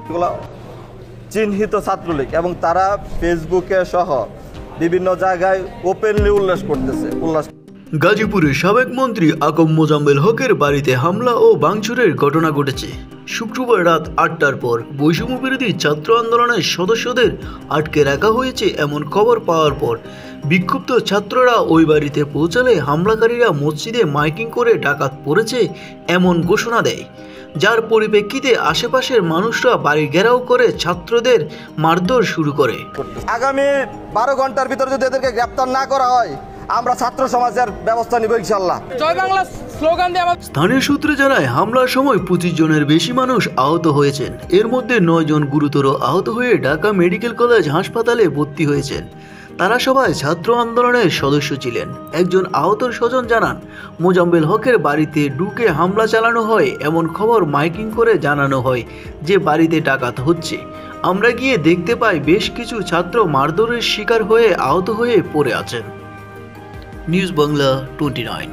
এগুলো চিহ্নিত ছাত্রলীগ এবং তারা ফেসবুকে সহ বিভিন্ন জায়গায় ওপেনলি উল্লাস করতেছে। গাজীপুরের সাবেক মন্ত্রী আকম মোজাম্মেল হকের বাড়িতে হামলা ও ভাঙচুরের ঘটনা ঘটেছে। শুক্রবার রাত ৮টার পর বৈষম্য বিরোধী ছাত্র আন্দোলনের সদস্যদের আটকে রাখা হয়েছে এমন খবর পাওয়ার পর বিক্ষুব্ধ ছাত্ররা ওই বাড়িতে পৌঁছালে হামলাকারীরা মসজিদে মাইকিং করে ডাকাত পড়েছে এমন ঘোষণা দেয়, যার পরিপ্রেক্ষিতে আশেপাশের মানুষরা বাড়ি ঘেরাও করে ছাত্রদের মারধর শুরু করে। আগামী ১২ ঘন্টার ভিতরে যদি এদেরকে গ্রেপ্তার না করা হয়, আমরা ছাত্র সমাজের ব্যবস্থা নিব ইনশাআল্লাহ। জয় বাংলা স্লোগান দিয়ে স্থানীয় সূত্রে জানায়, হামলার সময় ২৫ জনের বেশি মানুষ আহত হয়েছেন। এর মধ্যে ৯ জন গুরুতর আহত হয়ে ঢাকা মেডিকেল কলেজ হাসপাতালে ভর্তি হয়েছেন। তারা সবাই ছাত্র আন্দোলনের সদস্য ছিলেন। একজন আহতর স্বজন জানান, মোজাম্মেল হকের বাড়িতে ঢুকে হামলা চালানো হয় এমন খবর মাইকিং করে জানানো হয় যে বাড়িতে ডাকাত হচ্ছে। আমরা গিয়ে দেখতে পাই বেশ কিছু ছাত্র মারধরের শিকার হয়ে আহত হয়ে পড়ে আছেন। নিউজ বাংলা 29।